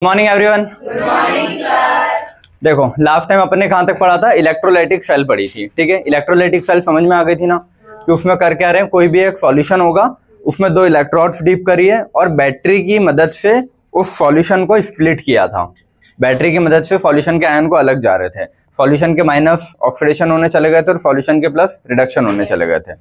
Morning everyone. देखो last time अपन ने कहाँ तक पढ़ा था, इलेक्ट्रोलाइटिक सेल पढ़ी थी। ठीक है, इलेक्ट्रोलाइटिक सेल समझ में आ गई थी ना कि उसमें कर क्या रहे हैं, कोई भी एक सॉल्यूशन होगा, उसमें दो इलेक्ट्रोड्स डीप करिए और बैटरी की मदद से उस सॉल्यूशन को स्प्लिट किया था। बैटरी की मदद से सॉल्यूशन के आयन को अलग जा रहे थे, सॉल्यूशन के माइनस ऑक्सीडेशन होने चले गए थे और सॉल्यूशन के प्लस रिडक्शन होने चले गए थे।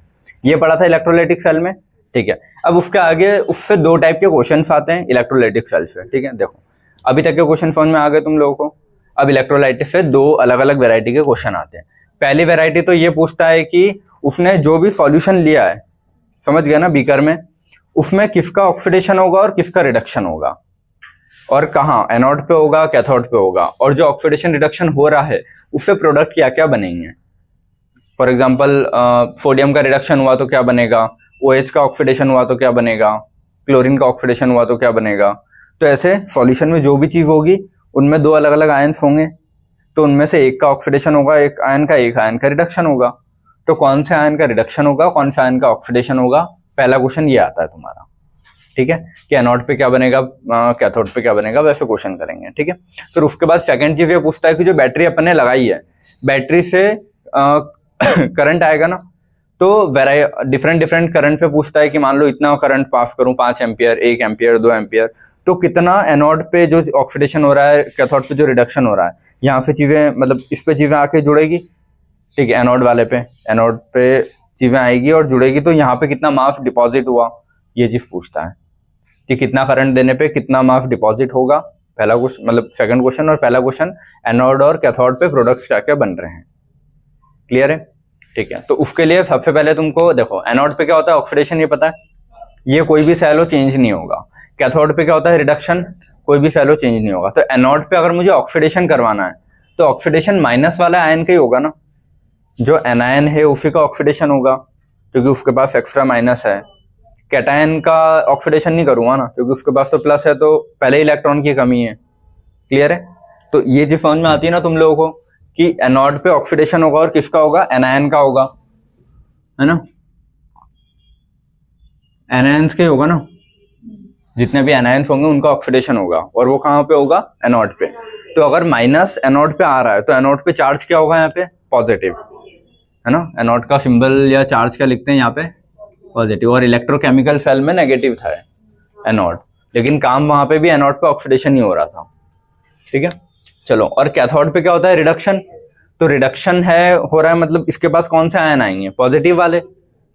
ये पढ़ा था इलेक्ट्रोलाइटिक सेल में। ठीक है, अब उसके आगे उससे दो टाइप के क्वेश्चंस आते हैं इलेक्ट्रोलाइटिक सेल से। ठीक है, देखो अभी तक के क्वेश्चन समझ में आ गए तुम लोगों को। अब इलेक्ट्रोलाइटिक से दो अलग अलग वैरायटी के क्वेश्चन आते हैं। पहली वैरायटी तो ये पूछता है कि उसने जो भी सॉल्यूशन लिया है, समझ गया ना, बीकर में, उसमें किसका ऑक्सीडेशन होगा और किसका रिडक्शन होगा, और कहाँ, एनोड पे होगा, कैथोड पे होगा, और जो ऑक्सीडेशन रिडक्शन हो रहा है उससे प्रोडक्ट क्या क्या बनेंगे। फॉर एग्जाम्पल सोडियम का रिडक्शन हुआ तो क्या बनेगा, OH का ऑक्सीडेशन हुआ तो क्या बनेगा, क्लोरीन का ऑक्सीडेशन हुआ तो क्या बनेगा। तो ऐसे सॉल्यूशन में जो भी चीज होगी उनमें दो अलग अलग आयन्स होंगे, तो उनमें से एक का ऑक्सीडेशन होगा, एक आयन का रिडक्शन होगा। तो कौन से आयन का रिडक्शन होगा, कौन से आयन का ऑक्सीडेशन होगा, पहला क्वेश्चन ये आता है तुम्हारा। ठीक है, कि एनोड पे क्या बनेगा, कैथोड पे क्या बनेगा, वैसे क्वेश्चन करेंगे। ठीक है, फिर उसके बाद सेकंड चीज ये पूछता है कि जो बैटरी अपन ने लगाई है, बैटरी से करंट आएगा ना, तो डिफरेंट करंट पे पूछता है कि मान लो इतना करंट पास करूं, 5 एम्पियर, 1 एम्पियर, 2 एम्पियर, तो कितना एनोड पे जो ऑक्सीडेशन हो रहा है, कैथोड पे जो रिडक्शन हो रहा है, यहाँ से चीजें मतलब इस पे चीजें आके जुड़ेगी। ठीक है, एनोड पे चीजें आएगी और जुड़ेगी, तो यहाँ पे कितना मास डिपॉजिट हुआ, ये चीज पूछता है कि कितना करंट देने पे कितना मास डिपॉजिट होगा। पहला क्वेश्चन मतलब सेकंड क्वेश्चन, और पहला क्वेश्चन एनोड और कैथोड पे प्रोडक्ट्स क्या क्या बन रहे हैं। क्लियर है? ठीक है, तो उसके लिए सबसे पहले तुमको देखो, एनोड पे क्या होता है, ऑक्सीडेशन, ये पता है, ये कोई भी सेल हो चेंज नहीं होगा। कैथोड पे क्या होता है, रिडक्शन, कोई भी सेल हो चेंज नहीं होगा। तो एनोड पे अगर मुझे ऑक्सीडेशन करवाना है तो ऑक्सीडेशन माइनस वाला आयन का ही होगा ना, जो एनायन है उसी का ऑक्सीडेशन होगा, क्योंकि उसके पास एक्स्ट्रा माइनस है। कैटायन का ऑक्सीडेशन नहीं करूंगा ना, क्योंकि उसके पास तो प्लस है, तो पहले इलेक्ट्रॉन की कमी है। क्लियर है? तो ये चीज समझ में आती है ना तुम लोगों को कि एनोड पे ऑक्सीडेशन होगा और किसका होगा, एनायन का होगा, है ना, एनायंस के होगा ना, जितने भी एनायंस होंगे उनका ऑक्सीडेशन होगा, और वो कहाँ पे होगा, एनोड पे। तो अगर माइनस एनोड पे आ रहा है तो एनोड पे चार्ज क्या होगा, यहाँ पे पॉजिटिव, है ना। एनोड का सिंबल या चार्ज क्या लिखते हैं यहाँ पे, पॉजिटिव। और इलेक्ट्रोकेमिकल सेल में नेगेटिव था एनोड, लेकिन काम वहां पे भी एनोड पे ऑक्सीडेशन ही हो रहा था। ठीक है, चलो। और कैथोड पे क्या होता है, रिडक्शन। तो रिडक्शन है हो रहा है, मतलब इसके पास कौन से आयन आएंगे, पॉजिटिव वाले,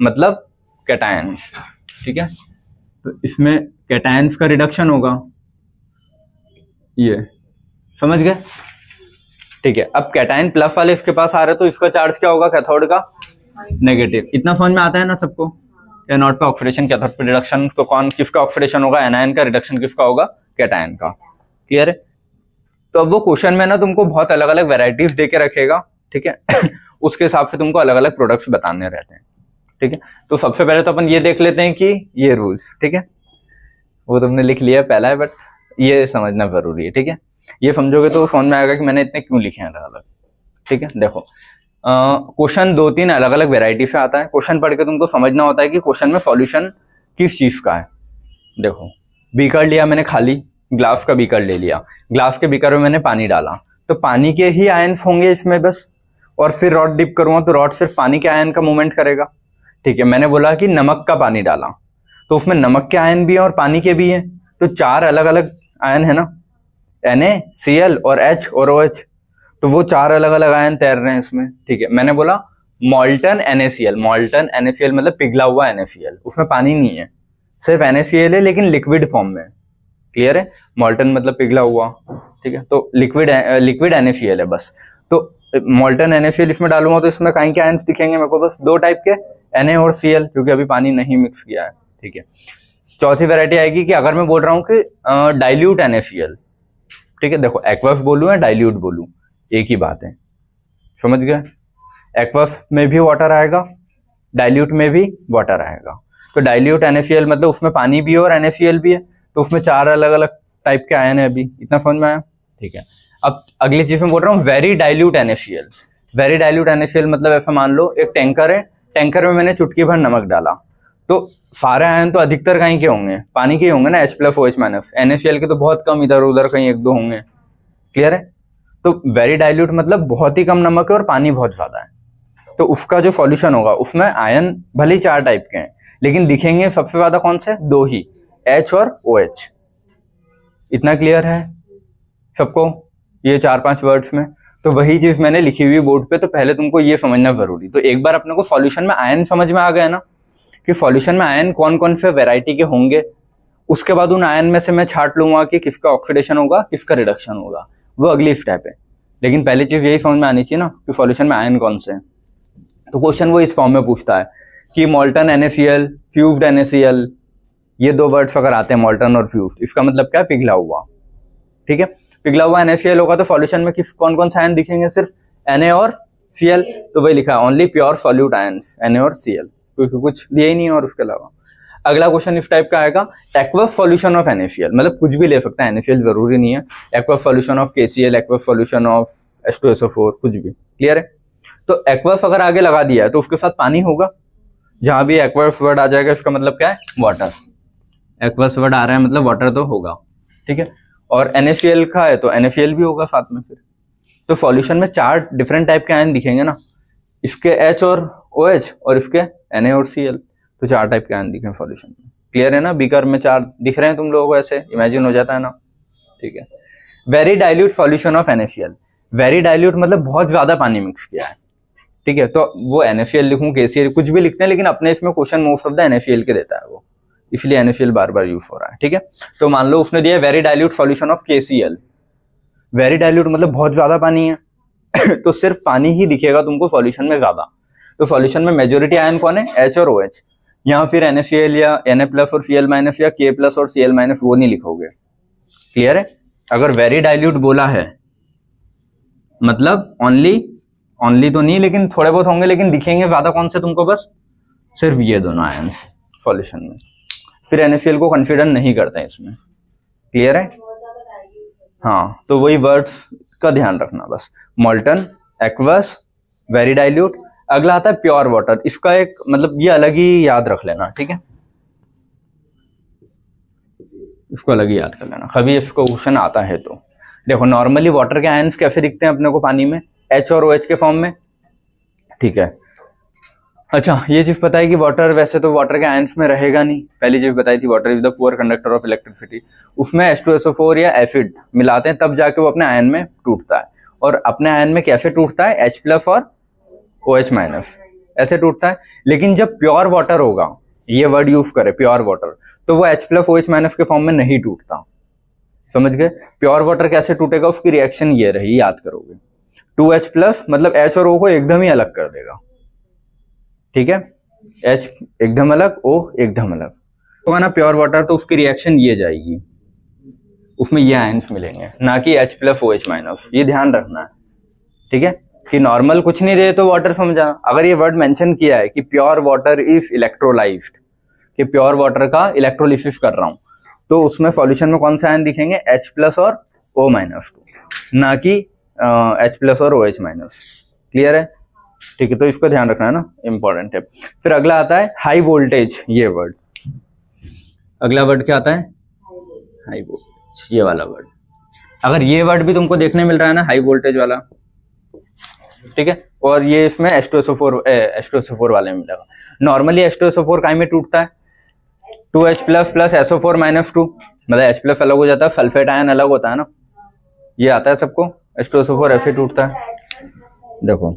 मतलब कैटायंस। ठीक है, तो इसमें कैटायंस का रिडक्शन होगा, ये समझ गए। ठीक है, अब कैटायन प्लस वाले इसके पास आ रहे, तो इसका चार्ज क्या होगा, कैथोड का नेगेटिव। इतना समझ में आता है ना सबको, एनोड पे ऑक्सीडेशन, कैथोड पे रिडक्शन, तो कौन किसका ऑक्सीडेशन होगा, एनायन का, रिडक्शन किसका होगा, कैटायन का। क्लियर है? तो अब वो क्वेश्चन में ना तुमको बहुत अलग अलग वेराइटीज दे के रखेगा। ठीक है उसके हिसाब से तुमको अलग अलग प्रोडक्ट्स बताने रहते हैं। ठीक है, तो सबसे पहले तो अपन ये देख लेते हैं कि ये रूल्स, ठीक है, वो तुमने लिख लिया पहला है, बट ये समझना जरूरी है। ठीक है, ये समझोगे तो समझ में आएगा कि मैंने इतने क्यों लिखे हैं अलग अलग। ठीक है, देखो क्वेश्चन 2-3 अलग अलग वेराइटी से आता है। क्वेश्चन पढ़ के तुमको समझना होता है कि क्वेश्चन में सॉल्यूशन किस चीज का है। देखो, बीकर लिया मैंने, खाली ग्लास का बीकर ले लिया, ग्लास के बीकर में मैंने पानी डाला, तो पानी के ही आयन्स होंगे इसमें बस, और फिर रॉड डिप करूंगा तो रॉड सिर्फ पानी के आयन का मूवमेंट करेगा। ठीक है, मैंने बोला कि नमक का पानी डाला, तो उसमें नमक के आयन भी है और पानी के भी है, तो 4 अलग अलग आयन है ना, NaCl और H और OH, तो वो 4 अलग अलग आयन तैर रहे हैं इसमें। ठीक है, मैंने बोला मॉल्टन NaCl मतलब पिघला हुआ NaCl, उसमें पानी नहीं है, सिर्फ NaCl है लेकिन लिक्विड फॉर्म में। क्लियर है? मॉल्टन मतलब पिघला हुआ। ठीक है, तो लिक्विड NaCl है बस। तो मॉल्टन NaCl इसमें डालूंगा तो इसमें कहीं के आयन्स दिखेंगे मेरे को, बस 2 टाइप के, Na और Cl, क्योंकि अभी पानी नहीं मिक्स किया है। ठीक है, चौथी वैरायटी आएगी कि अगर मैं बोल रहा हूँ कि डाइल्यूट NaCl। ठीक है, देखो एक्वस बोलूं या डाइल्यूट बोलूं, एक ही बात है, समझ गए। एक्वस में भी वाटर आएगा, डाइल्यूट में भी वाटर आएगा। तो डाइल्यूट NaCl मतलब उसमें पानी भी है और NaCl भी है, तो उसमें 4 अलग अलग टाइप के आयन है। अभी इतना समझ में आया? ठीक है, अब अगली चीज में बोल रहा हूँ very dilute NaCl। Very dilute NaCl मतलब ऐसा मान लो एक टैंकर है, टैंकर में मैंने चुटकी भर नमक डाला, तो सारे आयन तो अधिकतर कहीं के होंगे, पानी के होंगे ना, H+OH-। NaCl के तो बहुत कम इधर उधर कहीं एक दो होंगे। क्लियर है? तो वेरी डाइल्यूट मतलब बहुत ही कम नमक है और पानी बहुत ज्यादा है, तो उसका जो सॉल्यूशन होगा उसमें आयन भले ही 4 टाइप के हैं लेकिन दिखेंगे सबसे ज्यादा कौन से, 2 ही, H और OH। इतना क्लियर है सबको ये 4-5 वर्ड्स में? तो वही चीज मैंने लिखी हुई बोर्ड पे, तो पहले तुमको ये समझना जरूरी। तो एक बार अपने को सॉल्यूशन में आयन समझ में आ गया ना कि सॉल्यूशन में आयन कौन कौन से वैरायटी के होंगे, उसके बाद उन आयन में से मैं छांट लूंगा कि किसका ऑक्सीडेशन होगा किसका रिडक्शन होगा, वो अगली स्टेप है। लेकिन पहली चीज यही समझ में आनी चाहिए ना कि सॉल्यूशन में आयन कौन से हैं। तो क्वेश्चन वो इस फॉर्म में पूछता है कि मोल्टन NaCl, फ्यूज्ड NaCl, ये 2 वर्ड्स अगर आते हैं मोल्टन और फ्यूज्ड, इसका मतलब क्या है, पिघला हुआ। ठीक है, पिघला हुआ NaCl होगा तो सॉल्यूशन में किस कौन कौन से आयन दिखेंगे, सिर्फ Na और Cl। तो वही लिखा है only pure solute ions Na और Cl, क्योंकि कुछ दिया ही नहीं और उसके अलावा। अगला क्वेश्चन इस टाइप का आएगा, एक्वस सॉल्यूशन ऑफ NaCl, मतलब कुछ भी ले सकता है, NaCl जरूरी नहीं है, aqueous solution of KCl, aqueous solution of H2SO4, कुछ भी। क्लियर है? तो एक्वस अगर आगे लगा दिया है तो उसके साथ पानी होगा, जहां भी एक्वस वर्ड आ जाएगा इसका मतलब क्या है, वाटर। एक्वस वर्ड आ रहा है मतलब वाटर तो होगा। ठीक है, और NaCl का है तो NaCl भी होगा साथ में। फिर तो सॉल्यूशन में 4 डिफरेंट टाइप के आयन दिखेंगे ना, इसके H और OH और इसके Na और Cl, तो 4 टाइप के आयन दिखे सॉल्यूशन में। क्लियर है ना? बीकर में 4 दिख रहे हैं तुम लोगों को, ऐसे इमेजिन हो जाता है ना। ठीक है, very dilute solution of NaCl, very dilute मतलब बहुत ज्यादा पानी मिक्स किया है। ठीक है, तो वो NaCl लिखूं KCl कुछ भी लिखते हैं, लेकिन अपने इसमें question most of the NaCl के देता है वो, इसलिए NaCl बार बार यूज हो रहा है। ठीक है, तो मान लो उसने दिया very dilute solution of KCl, very dilute मतलब बहुत ज्यादा पानी है तो सिर्फ पानी ही दिखेगा तुमको सॉल्यूशन में ज्यादा। तो सॉल्यूशन में मेजोरिटी आयन कौन है, H और OH, यहाँ फिर NaCl या Na+ और Cl- या K+ और Cl- वो नहीं लिखोगे। क्लियर है? अगर वेरी डाइल्यूट बोला है मतलब ओनली तो नहीं, लेकिन थोड़े बहुत होंगे, लेकिन दिखेंगे ज्यादा कौन से तुमको, बस सिर्फ ये दोनों आयंस सॉल्यूशन में। फिर NaCl को कंसीडर नहीं करते हैं इसमें। क्लियर है? हाँ, तो वही वर्ड्स का ध्यान रखना बस, मोल्टन, एक्वस, वेरी डाइल्यूट। अगला आता है प्योर वाटर, इसका एक मतलब ये अलग ही याद रख लेना। ठीक है, इसको अलग ही याद कर लेना, कभी इसको क्वेश्चन आता है तो। देखो नॉर्मली वाटर के आयंस कैसे दिखते हैं अपने को पानी में, H और OH के फॉर्म में। ठीक है, अच्छा ये चीज पता है कि वाटर वैसे तो वाटर के आयंस में रहेगा नहीं, पहली चीज बताई थी, water is the poor conductor of electricity. उसमें H2SO4 या एसिड मिलाते हैं तब जाके वो अपने आयन में टूटता है। और अपने आयन में कैसे टूटता है, H+ और OH- ऐसे टूटता है। लेकिन जब प्योर वाटर होगा, ये वर्ड यूज करे प्योर वाटर, तो वो H+ OH- के फॉर्म में नहीं टूटता। समझ गए? प्योर वाटर कैसे टूटेगा, उसकी रिएक्शन ये रही, याद करोगे, 2H+ मतलब H और O को एकदम ही अलग कर देगा। ठीक है, H एकदम अलग, O एकदम अलग होगा ना प्योर वाटर, तो उसकी रिएक्शन ये जाएगी, उसमें ये आयंस मिलेंगे, ना कि H+ OH-। ये ध्यान रखना है। ठीक है, कि नॉर्मल कुछ नहीं दे तो वाटर समझा। अगर ये वर्ड मेंशन किया है कि प्योर वाटर इज इलेक्ट्रोलाइज्ड, कि प्योर वाटर का इलेक्ट्रोलिसिस कर रहा हूं, तो उसमें सॉल्यूशन में कौन सा आयन दिखेंगे, H+ और O-, ना कि H+ और OH-। क्लियर है? ठीक है, तो इसको ध्यान रखना है ना, इंपॉर्टेंट है। फिर अगला आता है हाई वोल्टेज, ये वर्ड। अगला वर्ड क्या आता है, हाई वोल्टेज, ये वाला वर्ड। अगर ये वर्ड भी तुमको देखने मिल रहा है ना, हाई वोल्टेज वाला, ठीक है, और ये इसमें H2SO4 वाले में मिलेगा। नॉर्मली H2SO4 काहे में टूटता है, 2H+ + SO4-2, मतलब H+ अलग हो जाता है, सल्फेट आयन अलग होता है ना, ये आता है सबको। H2SO4 ऐसे टूटता है। देखो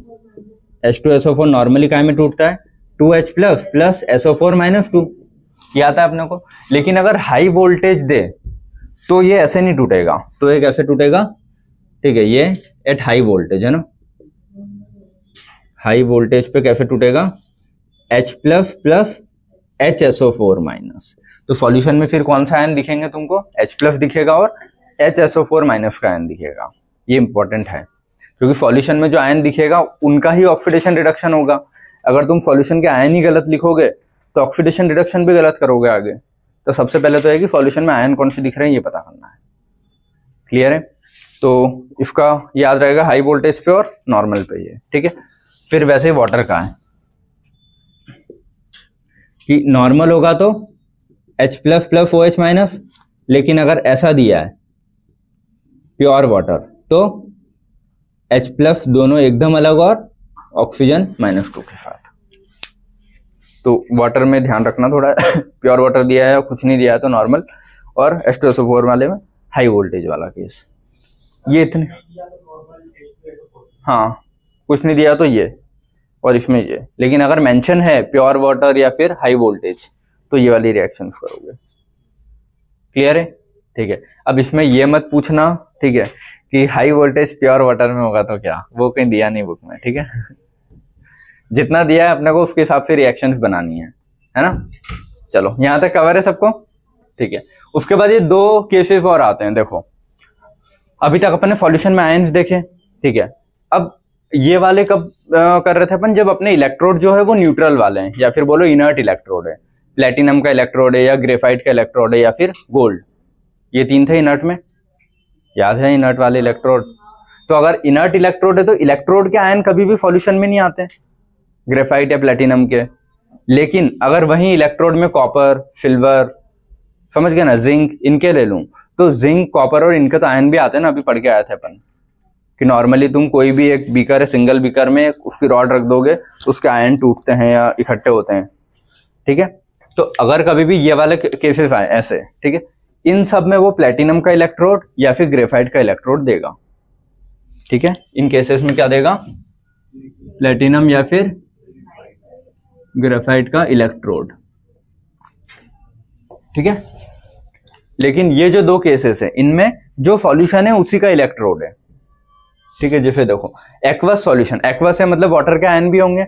H2SO4 नॉर्मली काहे में टूटता है, 2H+ + SO4-2, ये आता है अपने को। लेकिन अगर हाई वोल्टेज दे तो ये ऐसे नहीं टूटेगा, तो ये कैसे टूटेगा, ठीक है, ये एट हाई वोल्टेज है ना, हाई वोल्टेज पे कैसे टूटेगा, H+ + HSO4-। तो सॉल्यूशन में फिर कौन सा आयन दिखेंगे तुमको, H+ दिखेगा और HSO4- का आयन दिखेगा। ये इंपॉर्टेंट है, क्योंकि सॉल्यूशन में जो आयन दिखेगा उनका ही ऑक्सीडेशन रिडक्शन होगा। अगर तुम सॉल्यूशन के आयन ही गलत लिखोगे तो ऑक्सीडेशन रिडक्शन भी गलत करोगे आगे। तो सबसे पहले तो है कि सॉल्यूशन में आयन कौन से दिख रहे हैं ये पता करना है। क्लियर है? तो इसका याद रहेगा हाई वोल्टेज पे और नॉर्मल पे ये, ठीक है। फिर वैसे वाटर का है, कि नॉर्मल होगा तो H plus plus OH minus, लेकिन अगर ऐसा दिया है प्योर वाटर तो H प्लस दोनों एकदम अलग और ऑक्सीजन -2 के साथ। तो वाटर में ध्यान रखना थोड़ा प्योर वाटर दिया है और कुछ नहीं दिया है तो नॉर्मल, और H2SO4 वाले में हाई वोल्टेज वाला केस। ये इतने, हाँ कुछ नहीं दिया तो ये, और इसमें ये, लेकिन अगर मेंशन है प्योर वाटर या फिर हाई वोल्टेज तो ये वाली रिएक्शंस करोगे। क्लियर है? ठीक है। अब इसमें ये मत पूछना, ठीक है, कि हाई वोल्टेज प्योर वाटर में होगा तो क्या, वो कहीं दिया नहीं बुक में, ठीक है। जितना दिया है अपने को उसके हिसाब से रिएक्शंस बनानी है ना। चलो यहां तक कवर है सबको, ठीक है। उसके बाद ये दो केसेस और आते हैं। देखो अभी तक अपन ने सॉल्यूशन में आयंस देखे, ठीक है। अब ये वाले कब कर रहे थे अपन, जब अपने इलेक्ट्रोड जो है वो न्यूट्रल वाले हैं, या फिर बोलो इनर्ट इलेक्ट्रोड है, प्लेटिनम का इलेक्ट्रोड है या ग्रेफाइट का इलेक्ट्रोड है या फिर गोल्ड, ये तीन थे इनर्ट में, याद है इनर्ट वाले इलेक्ट्रोड। तो अगर इनर्ट इलेक्ट्रोड है तो इलेक्ट्रोड के आयन कभी भी सॉल्यूशन में नहीं आते ग्रेफाइट या प्लेटिनम के। लेकिन अगर वहीं इलेक्ट्रोड में कॉपर, सिल्वर, समझ गए ना, जिंक, इनके ले लूं तो जिंक, कॉपर और इनके तो आयन भी आते हैं ना, अभी पढ़ के आए थे अपन कि नॉर्मली तुम कोई भी एक बीकर है, सिंगल बीकर में उसकी रॉड रख दोगे तो उसके आयन टूटते हैं या इकट्ठे होते हैं, ठीक है। तो अगर कभी भी ये वाले केसेस आए ऐसे, ठीक है, इन सब में वो प्लेटिनम का इलेक्ट्रोड या फिर ग्रेफाइट का इलेक्ट्रोड देगा, ठीक है। इन केसेस में क्या देगा, प्लेटिनम या फिर ग्रेफाइट का इलेक्ट्रोड, ठीक है। लेकिन ये जो दो केसेस है इनमें जो सॉल्यूशन है उसी का इलेक्ट्रोड है, ठीक है। जैसे देखो एक्वस सॉल्यूशन, एक्वस है मतलब वाटर के आयन भी होंगे,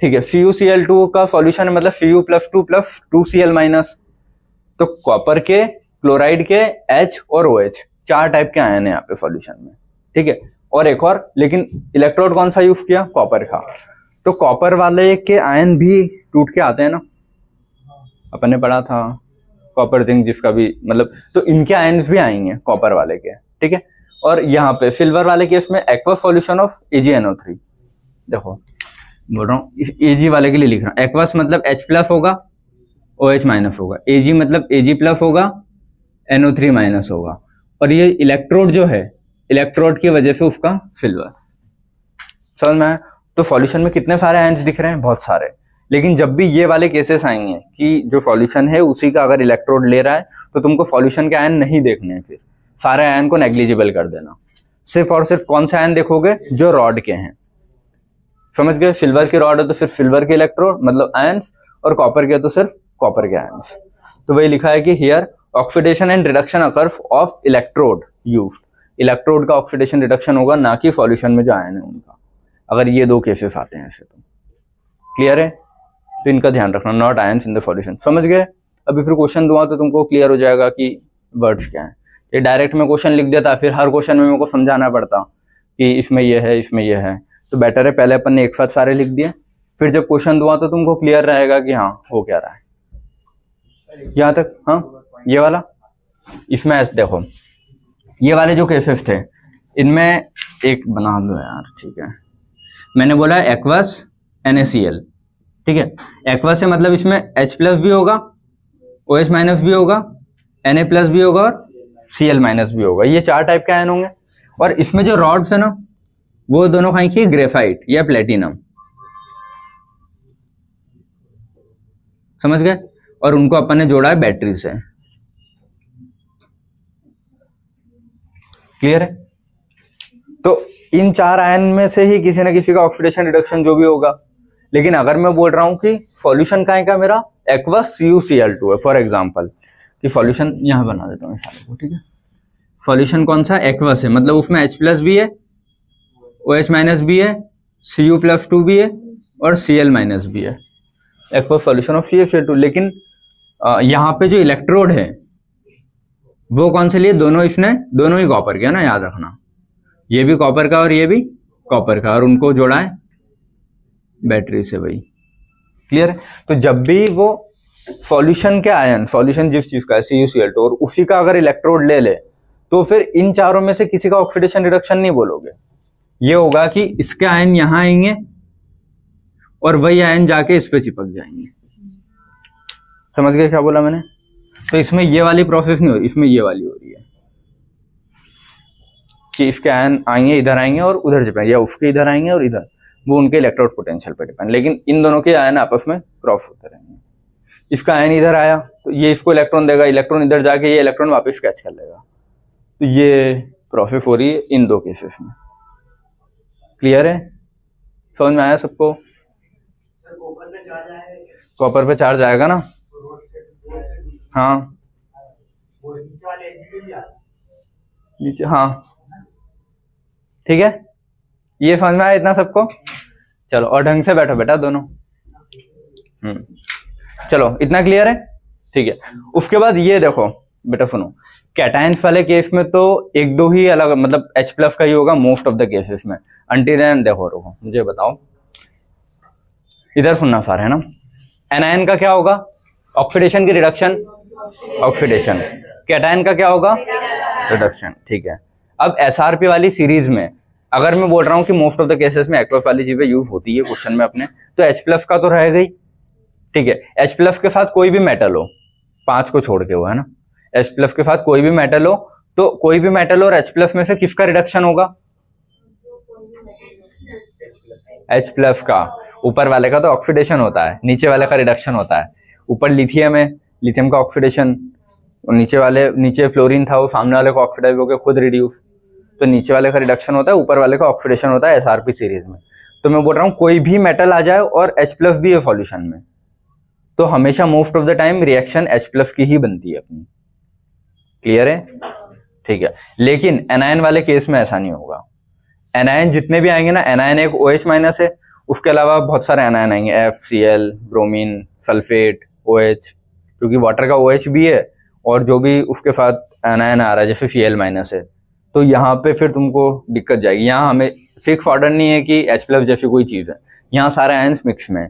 ठीक है। CuCl2 का सॉल्यूशन है मतलब Cu + 2 + 2Cl माइनस। तो कॉपर के, क्लोराइड के, H और OH, चार टाइप के आयन है यहाँ पे सॉल्यूशन में, ठीक है। और एक और, लेकिन इलेक्ट्रोड कौन सा यूज किया, कॉपर का। तो कॉपर वाले के आयन भी टूट के आते हैं ना, अपन ने पढ़ा था कॉपर जिंक जिसका भी मतलब, तो इनके आयन्स भी आएंगे कॉपर वाले के, ठीक है। और यहाँ पे सिल्वर वाले केस में एक्वस सॉल्यूशन ऑफ AgNO3, देखो बोल रहा हूँ Ag वाले के लिए लिख रहा हूँ। एक्वस मतलब H प्लस होगा, OH माइनस होगा, Ag मतलब Ag प्लस होगा, NO3 माइनस होगा, और ये इलेक्ट्रोड जो है, इलेक्ट्रोड की वजह से उसका सिल्वर। समझ में आया? तो सॉल्यूशन में कितने सारे आयन्स दिख रहे हैं, बहुत सारे। लेकिन जब भी ये वाले केसेस आएंगे कि जो सॉल्यूशन है उसी का अगर इलेक्ट्रोड ले रहा है तो तुमको सॉल्यूशन के आयन नहीं देखने हैं, फिर सारे आयन को नेग्लिजिबल कर देना। सिर्फ और सिर्फ कौन से आयन देखोगे, जो रॉड के हैं, समझ गए। सिल्वर की रॉड है तो सिर्फ सिल्वर के इलेक्ट्रोड मतलब आयन्स, और कॉपर के तो सिर्फ कॉपर के आयन्स। तो वही लिखा है कि here oxidation and reduction occurs of electrode used, electrode का ऑक्सीडेशन रिडक्शन होगा, ना कि सॉल्यूशन में जो आयन है उनका, अगर ये दो केसेस आते हैं ऐसे तो। क्लियर है? तो इनका ध्यान रखना, not ions in the solution. समझ गए? अभी फिर क्वेश्चन दूंगा तो तुमको क्लियर हो जाएगा कि वर्ड्स क्या है। ये डायरेक्ट में क्वेश्चन लिख देता, फिर हर क्वेश्चन में मेरे को समझाना पड़ता कि इसमें ये है, इसमें ये है। तो बेटर है पहले अपन ने एक साथ सारे लिख दिए, फिर जब क्वेश्चन दूंगा तो तुमको क्लियर रहेगा कि हाँ हो क्या रहा है यहाँ तक। हाँ ये वाला, इसमें देखो ये वाले जो केसेस थे इनमें एक बना दो यार, ठीक है। मैंने बोला एक्वस NaCl, ठीक है। एक्वस है मतलब इसमें H प्लस भी होगा, OH माइनस भी होगा, Na प्लस भी होगा और Cl माइनस भी होगा, ये चार टाइप के आयन होंगे। और इसमें जो रॉड्स है ना वो दोनों कहीं की ग्रेफाइट या प्लेटिनम, समझ गए। और उनको अपन ने जोड़ा है बैटरी से। क्लियर है? तो इन चार आयन में से ही किसी ना किसी का ऑक्सीडेशन रिडक्शन जो भी होगा। लेकिन अगर मैं बोल रहा हूं कि सॉल्यूशन कहाँ का मेरा एक्वस CuCl2 है फॉर एग्जांपल, कि सॉल्यूशन यहां बना देता हूं सारे को, ठीक है। सॉल्यूशन कौन सा, एक्वस है मतलब उसमें H प्लस भी है, OH माइनस भी है, Cu + 2 भी है और Cl माइनस भी है, एक्वस सॉल्यूशन ऑफ CuCl2। लेकिन यहाँ पे जो इलेक्ट्रोड है वो कौन से लिए, दोनों इसने दोनों ही कॉपर के है ना, याद रखना। ये भी कॉपर का और ये भी कॉपर का, और उनको जोड़ा है बैटरी से भाई। क्लियर है? तो जब भी वो सॉल्यूशन के आयन, सॉल्यूशन जिस चीज का है CuCl2, और उसी का अगर इलेक्ट्रोड ले ले तो फिर इन चारों में से किसी का ऑक्सीडेशन रिडक्शन नहीं बोलोगे। ये होगा कि इसके आयन यहां आएंगे और वही आयन जाके इस पे चिपक जाएंगे। समझ गए क्या बोला मैंने? तो इसमें ये वाली प्रोसेस नहीं हो रही, इसमें ये वाली हो रही है कि इसके आयन आएंगे, इधर आएंगे और उधर चिपकेंगे, या उसके इधर आएंगे और इधर, वो उनके इलेक्ट्रोड पोटेंशियल पे डिपेंड। लेकिन इन दोनों के आयन आपस में क्रॉस होते रहेंगे। इसका आयन इधर आया तो ये इसको इलेक्ट्रॉन देगा, इलेक्ट्रॉन इधर जाके ये इलेक्ट्रॉन वापस कैच कर लेगा। तो ये प्रोसेस हो रही है इन दो केसेस में। क्लियर है? समझ में आया सबको? कॉपर पे चार्ज आएगा ना? हाँ नीचे, हाँ ठीक है। ये समझ में आया इतना सबको? चलो और ढंग से बैठो बेटा दोनों। चलो इतना क्लियर है? ठीक है। उसके बाद ये देखो बेटा, सुनो, कैटायंस वाले केस में तो एक दो ही अलग, मतलब H प्लस का ही होगा मोस्ट ऑफ द केसेस में। अंटिल एंड देखो, रुको मुझे बताओ, इधर सुनना सारा है ना। एनायन का क्या होगा? ऑक्सीडेशन की रिडक्शन, ऑक्सीडेशन। कैटायन का क्या होगा? रिडक्शन। ठीक है। अब SRP वाली सीरीज में अगर मैं बोल रहा हूं कि मोस्ट ऑफ द केसेस में एक्वस वाली चीजें यूज होती है क्वेश्चन में अपने, तो H प्लस का तो रहेगा ही। ठीक है। H प्लस के साथ कोई भी मेटल हो, 5 को छोड़ के, वो है ना, H प्लस के साथ कोई भी मेटल हो, तो कोई भी मेटल और H प्लस में से किसका रिडक्शन होगा? H प्लस का। ऊपर वाले का तो ऑक्सीडेशन होता है, नीचे वाले का रिडक्शन होता है। ऊपर लिथियम है, लिथियम का ऑक्सीडेशन, नीचे फ्लोरीन था, वो सामने वाले को ऑक्सीडाइज होकर खुद रिड्यूस, तो नीचे वाले का रिडक्शन होता है, ऊपर वाले का ऑक्सीडेशन होता है SRP सीरीज में। तो मैं बोल रहा हूँ कोई भी मेटल आ जाए और H प्लस भी है सॉल्यूशन में, तो हमेशा most of the time reaction H plus की ही बनती है अपनी। क्लियर है? ठीक है। लेकिन एनायन वाले केस में ऐसा नहीं होगा। एनायन जितने भी आएंगे ना, एनायन एक OH माइनस है, उसके अलावा बहुत सारे एनायन आएंगे, FCl, ब्रोमीन, सल्फेट, OH, क्योंकि वाटर का OH भी है और जो भी उसके साथ एनायन आ रहा है जैसे Cl माइनस है, तो यहाँ पे फिर तुमको दिक्कत जाएगी। यहाँ हमें फिक्स ऑर्डर नहीं है कि H प्लस जैसी कोई चीज है, यहाँ सारे आयंस मिक्स में है।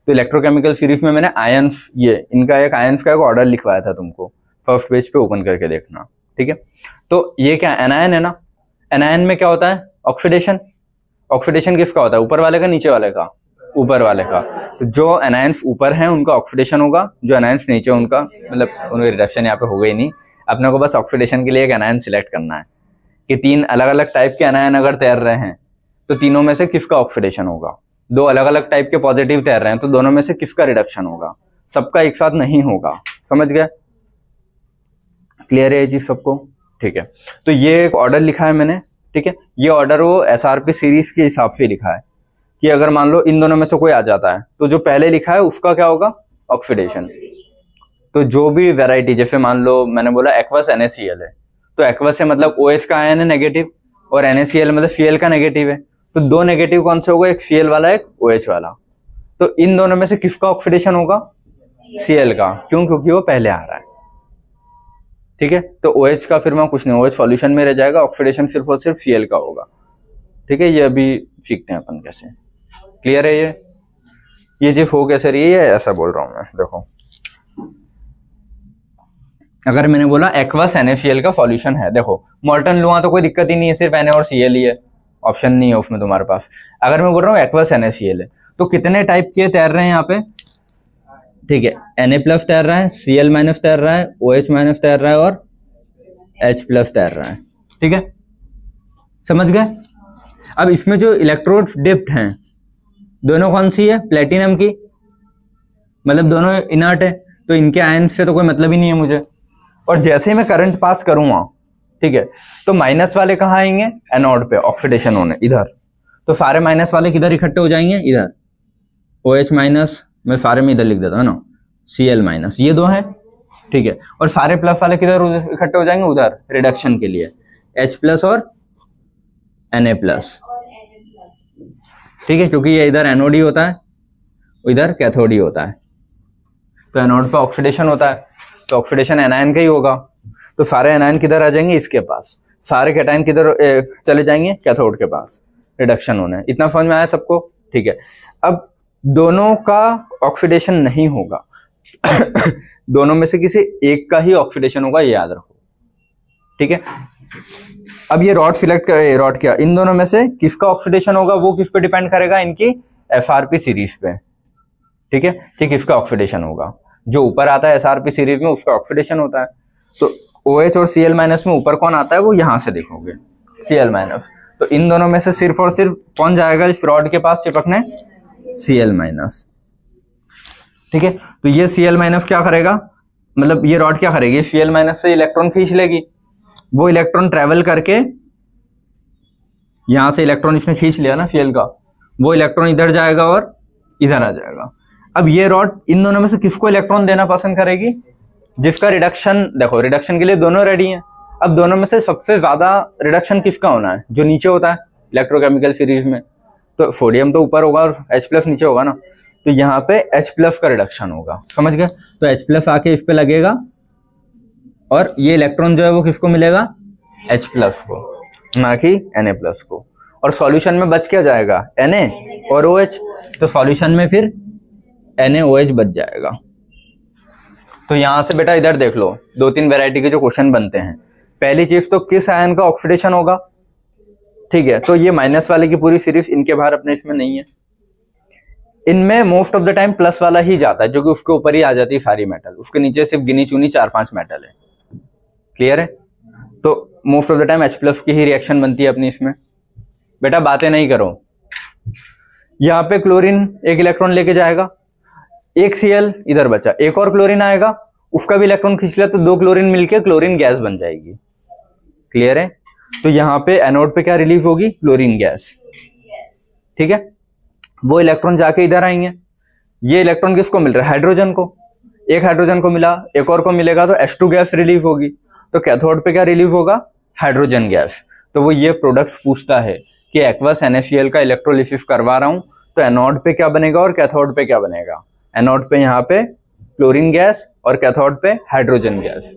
तो इलेक्ट्रोकेमिकल सीरीज में मैंने आयंस, ये इनका एक आयंस का एक ऑर्डर लिखवाया था तुमको, फर्स्ट पेज पे ओपन करके देखना। ठीक है। तो ये क्या एनायन है ना, एनायन में क्या होता है? ऑक्सीडेशन। ऑक्सीडेशन किसका होता है? ऊपर वाले का, नीचे वाले का? ऊपर वाले का। तो जो एनायंस ऊपर हैं उनका ऑक्सीडेशन होगा, जो एनायंस नीचे उनका, मतलब उनका रिडक्शन यहाँ पे होगा ही नहीं। अपने को बस ऑक्सीडेशन के लिए एक एनायन सिलेक्ट करना है कि 3 अलग अलग टाइप के एनायन अगर तैर रहे हैं तो तीनों में से किसका ऑक्सीडेशन होगा। 2 अलग अलग टाइप के पॉजिटिव तैर रहे हैं तो दोनों में से किसका रिडक्शन होगा। सबका एक साथ नहीं होगा। समझ गए? क्लियर है ये चीज सबको? ठीक है। तो ये एक ऑर्डर लिखा है मैंने। ठीक है। ये ऑर्डर वो SRP सीरीज के हिसाब से लिखा है कि अगर मान लो इन दोनों में से कोई आ जाता है तो जो पहले लिखा है उसका क्या होगा? ऑक्सीडेशन। तो जो भी वेराइटी, जैसे मान लो मैंने बोला एक्वस NaCl है, तो एक्वस है मतलब OH का आयन है नेगेटिव, और NaCl मतलब Cl का नेगेटिव है। तो 2 नेगेटिव कौन से होगा? एक Cl वाला, एक OH वाला। तो इन दोनों में से किसका ऑक्सीडेशन होगा? Cl का। क्यों? क्योंकि वो पहले आ रहा है। ठीक है। तो OH का फिर मैं कुछ नहीं, OH सॉल्यूशन में रह जाएगा, ऑक्सीडेशन सिर्फ और सिर्फ Cl का होगा। ठीक है। ये अभी सीखते हैं अपन कैसे। क्लियर है? ये चीज हो कैसे रही है, ऐसा बोल रहा हूं मैं। देखो, अगर मैंने बोला एक्वस NaCl का सॉल्यूशन है, देखो मोल्टन लुआ तो कोई दिक्कत ही नहीं है, सिर्फ Na और Cl ही है, ऑप्शन नहीं है उसमें तुम्हारे पास। अगर मैं बोल रहा हूँ एक्वस NaCl है, तो कितने टाइप के तैर रहे हैं यहाँ पे? ठीक है। Na प्लस तैर रहा है, Cl माइनस तैर रहा है, OH माइनस तैर रहा है और H प्लस तैर रहा है। ठीक है। समझ गए? अब इसमें जो इलेक्ट्रोड्स डिप्ड हैं दोनों कौन सी है? प्लेटिनम की, मतलब दोनों इनर्ट है, तो इनके आयन से तो कोई मतलब ही नहीं है मुझे। और जैसे ही मैं करंट पास करूंगा, ठीक है, तो माइनस वाले कहाँ आएंगे? एनोड पे ऑक्सीडेशन होने, इधर। तो सारे माइनस वाले किधर इकट्ठे हो जाएंगे? इधर। OH माइनस मैं सारे में इधर लिख देता हूँ ना, Cl माइनस, ये 2 हैं। ठीक है। और सारे प्लस वाले किधर इकट्ठे हो जाएंगे? उधर, रिडक्शन के लिए, H प्लस और Na प्लस। ठीक है। क्योंकि ये इधर एनोड ही होता है, इधर कैथोड ही होता है, तो एनोड पे ऑक्सीडेशन होता है, तो ऑक्सीडेशन एनायन का ही होगा। तो सारे एनायन किधर आ जाएंगे? इसके पास। सारे कैटायन किधर चले जाएंगे? कैथोड के पास, रिडक्शन होने। इतना समझ में आया सबको? ठीक है। अब दोनों का ऑक्सीडेशन नहीं होगा दोनों में से किसी एक का ही ऑक्सीडेशन होगा, ये याद रखो। ठीक है। अब ये रॉड सिलेक्ट कर, रॉड क्या, इन दोनों में से किसका ऑक्सीडेशन होगा वो किस पे डिपेंड करेगा? इनकी SRP सीरीज पे। ठीक है। ठीक, इसका ऑक्सीडेशन होगा। जो ऊपर आता है SRP सीरीज में उसका ऑक्सीडेशन होता है। तो OH और Cl- में ऊपर कौन आता है वो यहाँ से देखोगे Cl-। तो इन दोनों में से सिर्फ और सिर्फ कौन जाएगा इस रॉड के पास चिपकने, Cl-। ठीक है, तो ये Cl- क्या करेगा, मतलब ये रॉड क्या करेगी, Cl- से इलेक्ट्रॉन खींच लेगी, वो इलेक्ट्रॉन ट्रेवल करके यहां से इलेक्ट्रॉन इसने खींच लिया ना Cl का, वो इलेक्ट्रॉन इधर जाएगा और इधर आ जाएगा। अब ये रॉड इन दोनों में से किसको इलेक्ट्रॉन देना पसंद करेगी, जिसका रिडक्शन, देखो रिडक्शन के लिए दोनों रेडी हैं। अब दोनों में से सबसे ज्यादा रिडक्शन किसका होना है, जो नीचे होता है इलेक्ट्रोकेमिकल सीरीज में। तो सोडियम तो ऊपर होगा और H+ नीचे होगा ना, तो यहाँ पे H+ का रिडक्शन होगा, समझ गए। तो H+ आके इस पे लगेगा और ये इलेक्ट्रॉन जो है वो किसको मिलेगा, H+ को, ना कि Na+ को। और सॉल्यूशन में बच क्या जाएगा, Na और OH, तो सॉल्यूशन में फिर NaOH बच जाएगा। तो यहां से बेटा इधर देख लो 2-3 वैरायटी के जो क्वेश्चन बनते हैं। पहली चीज तो किस आयन का ऑक्सीडेशन होगा, ठीक है, तो ये माइनस वाले की पूरी सीरीज इनके बाहर अपने इसमें नहीं है। इनमें most of the time plus वाला ही जाता है, जो कि उसके ऊपर ही आ जाती है सारी मेटल, उसके नीचे सिर्फ गिनी चुनी 4-5 मेटल है। क्लियर है, तो most of the time H+ की ही रिएक्शन बनती है अपनी इसमें। बेटा बातें नहीं करो, यहाँ पे क्लोरीन एक इलेक्ट्रॉन लेके जाएगा, एक Cl इधर बचा, एक और क्लोरीन आएगा, उसका भी इलेक्ट्रॉन खींच लिया, तो 2 क्लोरीन मिलके क्लोरीन गैस बन जाएगी। क्लियर है, तो यहाँ पे एनोड पे क्या रिलीज होगी, क्लोरीन गैस। ठीक है, वो इलेक्ट्रॉन जाके इधर आएंगे, ये इलेक्ट्रॉन किसको मिल रहा है, हाइड्रोजन को। एक हाइड्रोजन को मिला, एक और को मिलेगा तो H2 गैस रिलीज होगी। तो कैथोड पे क्या रिलीज होगा, हाइड्रोजन गैस। तो वो ये प्रोडक्ट्स पूछता है कि एक्वस NaCl का इलेक्ट्रोलिसिस करवा रहा हूं, तो एनोड पे क्या बनेगा और कैथोड पे क्या बनेगा। एनोड पे यहाँ पे क्लोरीन गैस और कैथोड पे हाइड्रोजन गैस।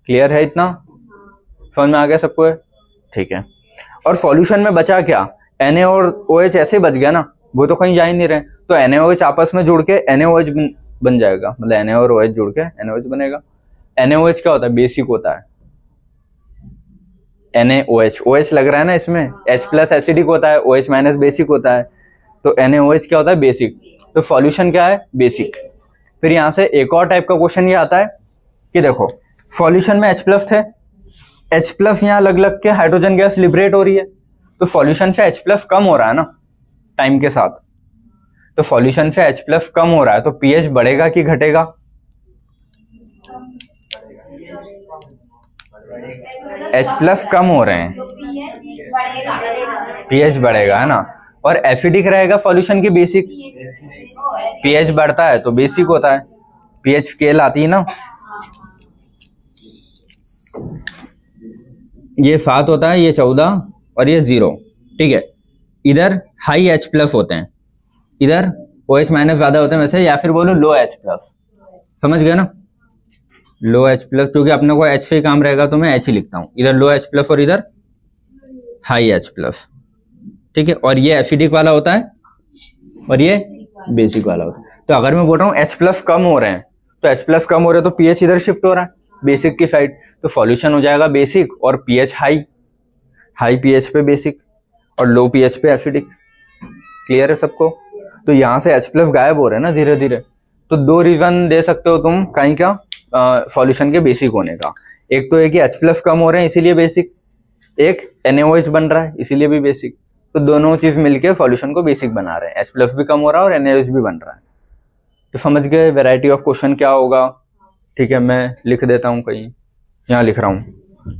क्लियर है, इतना समझ में आ गया सबको, ठीक है। और सॉल्यूशन में बचा क्या, Na और OH ऐसे बच गया ना, वो तो कहीं जा ही नहीं रहे, तो NaOH आपस में जुड़ के NaOH बन जाएगा, मतलब Na और OH जुड़ के NaOH बनेगा। NaOH क्या होता है, बेसिक होता है। NaOH, OH लग रहा है ना इसमें, H+ एसिडिक होता है, OH- बेसिक होता है, तो NaOH क्या होता है, बेसिक। तो सॉल्यूशन क्या है, बेसिक। फिर यहां से एक और टाइप का क्वेश्चन ये आता है कि देखो सॉल्यूशन में H+ थे, H+ यहां लग लग के हाइड्रोजन गैस लिबरेट हो रही है, तो सॉल्यूशन से H+ कम हो रहा है ना टाइम के साथ, तो सॉल्यूशन से H+ कम हो रहा है, तो pH बढ़ेगा कि घटेगा, H+ कम हो रहे हैं, pH बढ़ेगा, है ना। और एसिडिक रहेगा सॉल्यूशन की बेसिक, pH बढ़ता है तो बेसिक होता है, pH स्केल आती है ना, ये 7 होता है, ये 14 और ये 0। ठीक है, इधर हाई H+ होते हैं, इधर OH- ज्यादा होते हैं वैसे, या फिर बोलो लो H+, समझ गए ना, लो H+, क्योंकि अपने को H से ही काम रहेगा तो मैं H ही लिखता हूं, इधर लो H+ और इधर हाई H+। ठीक है, और ये एसिडिक वाला होता है और ये बेसिक वाला होता है। तो अगर मैं बोल रहा हूँ H+ कम हो रहे हैं, तो H+ कम हो रहे हैं तो pH इधर शिफ्ट हो रहा है बेसिक की साइड, तो सॉल्यूशन हो जाएगा बेसिक और pH हाई pH पे बेसिक और लो pH पे एसिडिक। क्लियर है सबको, तो यहाँ से H+ गायब हो रहे हैं ना धीरे धीरे। तो 2 रीजन दे सकते हो तुम कहीं का सॉल्यूशन के बेसिक होने का, एक तो है कि H+ कम हो रहे हैं इसीलिए बेसिक, एक NaOH बन रहा है इसीलिए भी बेसिक। तो दोनों चीज मिलके सॉल्यूशन को बेसिक बना रहे हैं, H+ भी कम हो रहा है और NaOH भी बन रहा है। तो समझ गए वैरायटी ऑफ क्वेश्चन क्या होगा। ठीक है, मैं लिख देता हूँ कहीं, यहाँ लिख रहा हूँ,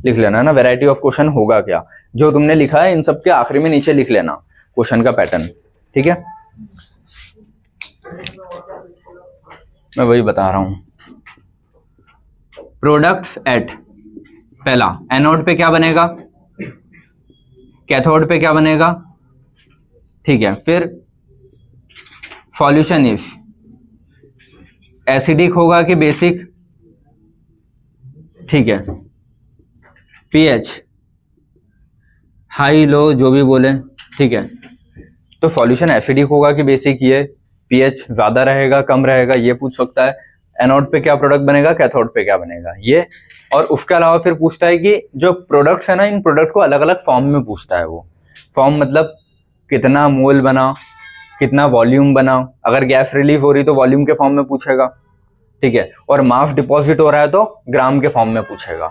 लिख लेना है ना वैरायटी ऑफ क्वेश्चन होगा क्या, जो तुमने लिखा है इन सब के आखिरी में नीचे लिख लेना क्वेश्चन का पैटर्न। ठीक है, मैं वही बता रहा हूं। प्रोडक्ट्स एट, पहला एनोड पे क्या बनेगा, कैथोड पे क्या बनेगा, ठीक है। फिर सॉल्यूशन इज एसिडिक होगा कि बेसिक, ठीक है। pH हाई लो जो भी बोले, ठीक है। तो सॉल्यूशन एसिडिक होगा कि बेसिक, ये pH ज्यादा रहेगा कम रहेगा ये पूछ सकता है। एनोड पे क्या प्रोडक्ट बनेगा, कैथोड पे क्या बनेगा ये। और उसके अलावा फिर पूछता है कि जो प्रोडक्ट्स है ना, इन प्रोडक्ट को अलग अलग फॉर्म में पूछता है। वो फॉर्म मतलब कितना मोल बना, कितना वॉल्यूम बना, अगर गैस रिलीज हो रही तो वॉल्यूम के फॉर्म में पूछेगा, ठीक है, और मास डिपॉजिट हो रहा है तो ग्राम के फॉर्म में पूछेगा।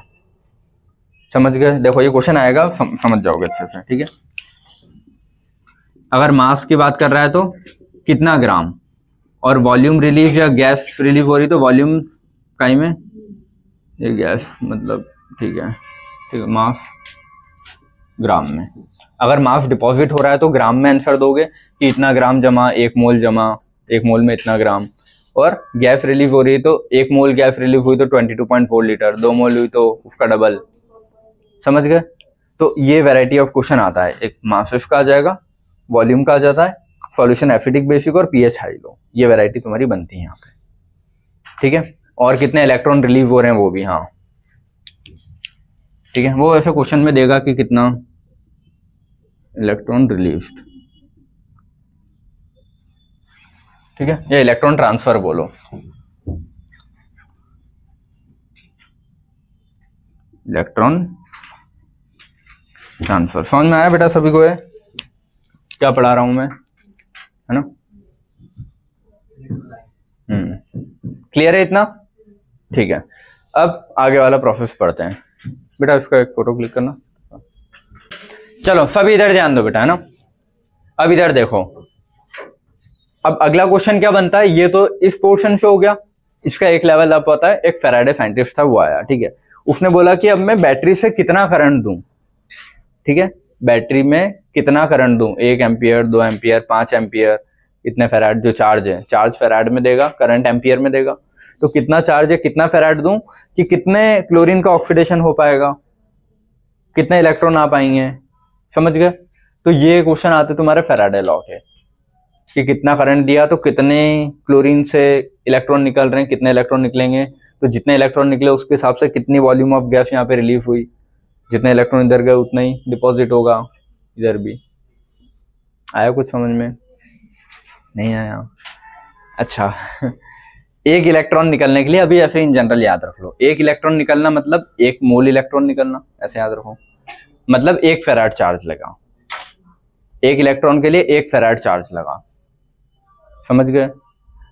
समझ गए? देखो ये क्वेश्चन आएगा, समझ जाओगे अच्छे से, ठीक है। अगर मास की बात कर रहा है तो कितना ग्राम, और वॉल्यूम रिलीज या गैस रिलीज हो रही तो वॉल्यूम काई में, ये गैस मतलब, ठीक है, मास ग्राम में। अगर मास डिपॉजिट हो रहा है तो ग्राम में आंसर दोगे कि इतना ग्राम जमा, 1 मोल जमा, 1 मोल में इतना ग्राम। और गैस रिलीज हो रही है तो 1 मोल गैस रिलीज हुई तो 22.4 लीटर, 2 मोल हुई तो उसका डबल। समझ गए? तो ये वैरायटी ऑफ क्वेश्चन आता है, एक मास का आ जाएगा, वॉल्यूम का आ जाता है, सॉल्यूशन एसिडिक बेसिक और पीएच हाई लो, ये वैरायटी तुम्हारी बनती है यहाँ पे, ठीक है। और कितने इलेक्ट्रॉन रिलीज हो रहे हैं वो भी, हाँ ठीक है, वो ऐसे क्वेश्चन में देगा कि कितना इलेक्ट्रॉन रिलीज्ड, ठीक है, या इलेक्ट्रॉन ट्रांसफर बोलो, इलेक्ट्रॉन ट्रांसफर। समझ में आया बेटा सभी को? है क्या पढ़ा रहा हूं मैं, है ना? क्लियर है इतना? ठीक है, अब आगे वाला प्रोसेस पढ़ते हैं। बेटा इसका एक फोटो क्लिक करना। चलो सभी इधर ध्यान दो बेटा, है ना? अब इधर देखो, अब अगला क्वेश्चन क्या बनता है, ये तो इस पोर्शन से हो गया, इसका एक लेवल अप होता है। एक फैराडे साइंटिस्ट था, वो आया, ठीक है, उसने बोला कि अब मैं बैटरी से कितना करंट दूं, ठीक है, बैटरी में कितना करंट दूं, 1 एम्पियर, 2 एम्पियर, 5 एम्पियर, इतने फैराड जो चार्ज है, चार्ज फैराड में देगा, करंट एम्पियर में देगा। तो कितना चार्ज है, कितना फैराड दूं कि कितने क्लोरीन का ऑक्सीडेशन हो पाएगा, कितने इलेक्ट्रॉन आ पाएंगे। समझ गए? तो ये क्वेश्चन आते तुम्हारे फैराडे लॉ के, कि कितना करंट दिया तो कितने क्लोरीन से इलेक्ट्रॉन निकल रहे हैं, कितने इलेक्ट्रॉन निकलेंगे, तो जितने इलेक्ट्रॉन निकले उसके हिसाब से कितनी वॉल्यूम ऑफ गैस यहाँ पे रिलीज हुई, जितने इलेक्ट्रॉन इधर गए उतना ही डिपॉजिट होगा इधर भी। आया कुछ समझ में? नहीं आया? अच्छा एक इलेक्ट्रॉन निकलने के लिए, अभी ऐसे इन जनरल याद रख लो, एक इलेक्ट्रॉन निकलना मतलब 1 मोल इलेक्ट्रॉन निकलना, ऐसे याद रखो, मतलब 1 फैराड चार्ज लगा, एक इलेक्ट्रॉन के लिए 1 फैराड चार्ज लगा। समझ गए?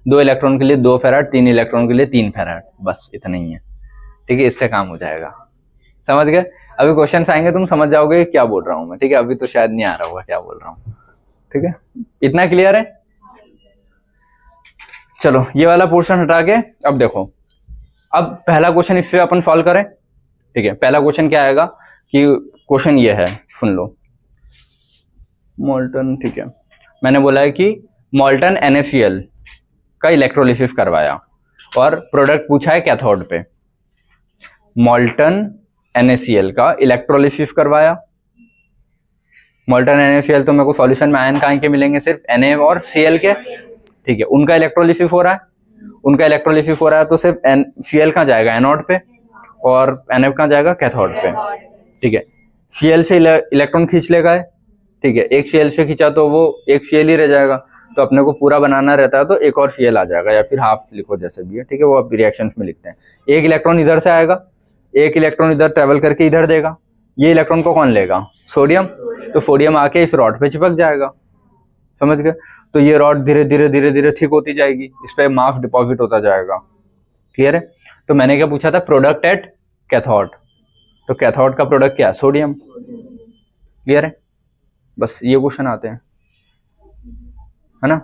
2 इलेक्ट्रॉन के लिए 2 फैराड, 3 इलेक्ट्रॉन के लिए 3 फैराड, बस इतना ही है, ठीक है, इससे काम हो जाएगा। समझ गए? अभी क्वेश्चन आएंगे तुम समझ जाओगे क्या बोल रहा हूं मैं, ठीक है, अभी तो शायद नहीं आ रहा होगा क्या बोल रहा हूं, ठीक है, इतना क्लियर है? चलो ये वाला पोर्शन हटा के अब देखो, अब पहला क्वेश्चन इससे अपन सॉल्व करें, ठीक है। पहला क्वेश्चन क्या आएगा कि क्वेश्चन ये है, सुन लो, मोल्टन, ठीक है, मैंने बोला है कि मोल्टन NaCl का इलेक्ट्रोलिसिस करवाया और प्रोडक्ट पूछा है कैथोड पे। मोल्टन NaCl का इलेक्ट्रोलिसिस करवाया, मोल्टन NaCl तो मेरे को सॉल्यूशन में आयन कहाँ के मिलेंगे, सिर्फ Na और Cl के, ठीक है, उनका इलेक्ट्रोलिसिस हो रहा है, उनका इलेक्ट्रोलिसिस हो रहा है तो सिर्फ Cl कहाँ जाएगा, एनोड पे, और Na कहाँ जाएगा, कैथोड पे, ठीक है। Cl से इलेक्ट्रॉन खींच लेगा, ठीक है, एक Cl से खींचा तो वो एक Cl ही रह जाएगा, तो अपने को पूरा बनाना रहता है तो एक और Cl आ जाएगा, या फिर हाफ लिखो जैसे भी है, ठीक है, वो आप रिएक्शंस में लिखते हैं। एक इलेक्ट्रॉन इधर से आएगा, एक इलेक्ट्रॉन इधर ट्रेवल करके इधर देगा, ये इलेक्ट्रॉन को कौन लेगा, सोडियम, तो सोडियम आके इस रॉड पे चिपक जाएगा। समझ गए? तो ये रॉड धीरे धीरे धीरे धीरे थिक होती जाएगी, इस पे मास डिपॉजिट होता जाएगा। क्लियर है? तो मैंने क्या पूछा था, प्रोडक्ट एट कैथोड, तो कैथोड का प्रोडक्ट क्या है, सोडियम। क्लियर है? बस ये क्वेश्चन आते हैं, है ना?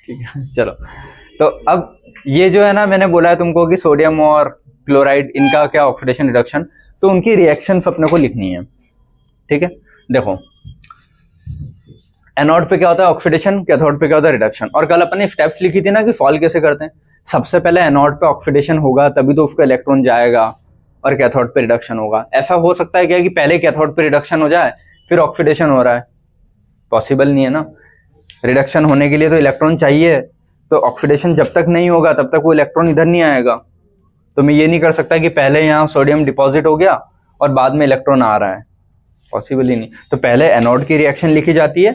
ठीक है, चलो, तो अब ये जो है ना, मैंने बोला है तुमको कि सोडियम और क्लोराइड इनका क्या ऑक्सीडेशन रिडक्शन, तो उनकी रिएक्शंस अपने को लिखनी है, ठीक है। देखो एनोड पे क्या होता है ऑक्सीडेशन, कैथोड पे क्या होता है रिडक्शन, और कल अपन ने स्टेप्स लिखी थी ना कि सॉल्व कैसे करते हैं। सबसे पहले एनोड पे ऑक्सीडेशन होगा तभी तो उसका इलेक्ट्रॉन जाएगा और कैथोड पे रिडक्शन होगा। ऐसा हो सकता है क्या कि पहले कैथोड पे रिडक्शन हो जाए फिर ऑक्सीडेशन हो रहा है, पॉसिबल नहीं है ना। रिडक्शन होने के लिए तो इलेक्ट्रॉन चाहिए, तो ऑक्सीडेशन जब तक नहीं होगा तब तक वो इलेक्ट्रॉन इधर नहीं आएगा। तो मैं ये नहीं कर सकता कि पहले यहाँ सोडियम डिपॉजिट हो गया और बाद में इलेक्ट्रॉन आ रहा है, पॉसिबल ही नहीं। तो पहले एनोड की रिएक्शन लिखी जाती है,